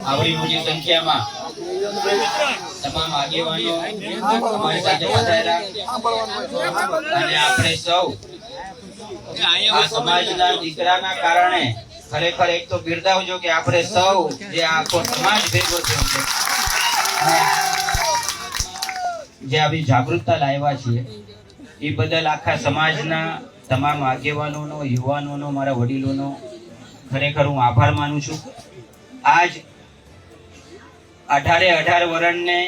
આવડી મોટી સંખ્યામાં તમામ આગેવાનો અમારી સાથે પધાર્યા અને આપણે સૌ આ સમાજના દીકરાના કારણે ખરેખર એક તો બિરદાવજો કે આપણે સૌ જે આખો સમાજ ભેગો થયો છે જે આવી જાગૃતતા લાવ્યા છીએ એ બદલ આખા સમાજના તમામ આગેવાનોનો, યુવાનોનો, મારા વડીલોનો ખરેખર હું આભાર માનું છું. આજ 18 વર્ષને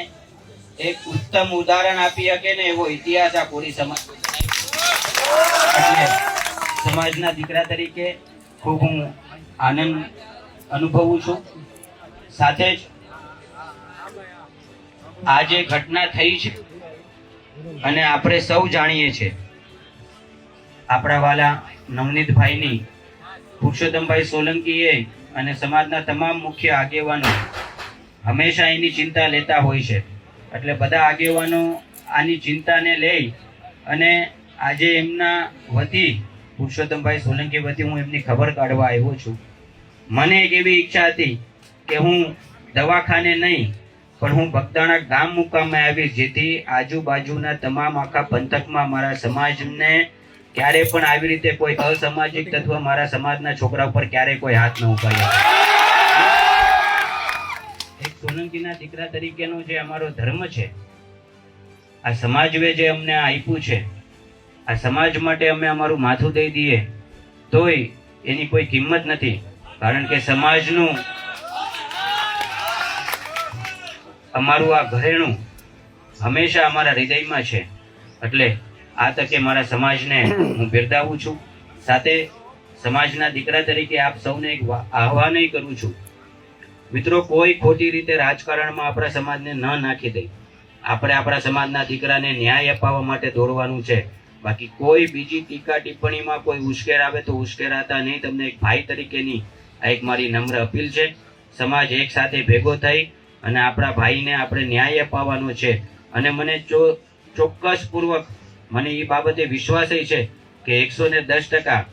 એક ઉત્તમ ઉદાહરણ આપી શકે ને એવો ઇતિહાસ આ કોરી સમાજ સમાજના દીકરા તરીકે ખૂબ હું આનંદ અનુભવું છું. સાથે જ આ જે ઘટના થઈ છે અને આપણે સૌ જાણીએ છીએ આપણા વાલા નવનીતભાઈની, પુરુષોત્તમભાઈ સોલંકીએ અને સમાજના તમામ મુખ્ય આગેવાનો હંમેશા એની ચિંતા લેતા હોય છે. એટલે બધા આગેવાનો આની ચિંતાને લઈ અને આજે એમના વતી, પુરુષોત્તમભાઈ સોલંકી વતી હું એમની ખબર કાઢવા આવ્યો છું. મને એક એવી ઈચ્છા હતી કે હું દવાખાને નહીં પણ હું બગદાણા ગામ મુકામે આવીશ, જેથી આજુબાજુના તમામ આખા પંથકમાં મારા સમાજને ક્યારે પણ આવી રીતે કોઈ અસામાજિક તત્વ મારા સમાજના છોકરા ઉપર ક્યારે કોઈ હાથ ન ઉપાડે. એક સોલંકીના દીકરા તરીકેનો જે અમારો ધર્મ છે, આ સમાજે જે અમને આપ્યું છે, આ સમાજ માટે અમે અમારું માથું દઈ દઈએ તોય એની કોઈ કિંમત નથી. કારણ કે સમાજનું અમારું આ ઘરેણું હંમેશા અમારા હૃદયમાં છે. એટલે આ તકે મારા સમાજને હું બિરદાવું છું. સાથે સમાજના દીકરા તરીકે આપ સૌને એક આહ્વાન કરું છું, મિત્રો, કોઈ ખોટી રીતે રાજકારણમાં આપણા સમાજને ન નાખી દઈ. આપણે આપણા સમાજના દીકરાને ન્યાય અપાવવા માટે દોડવાનું છે. બાકી કોઈ બીજી ટીકા ટિપ્પણીમાં કોઈ ઉશ્કેર આવે તો ઉશ્કેરાતા નહીં. તમને એક ભાઈ તરીકેની આ એક મારી નમ્ર અપીલ છે. સમાજ એક સાથે ભેગો થઈ અને આપણા ભાઈને આપણે ન્યાય અપાવવાનો છે. અને મને ચોક્કસપૂર્વક મને એ બાબતે વિશ્વાસ છે કે 110%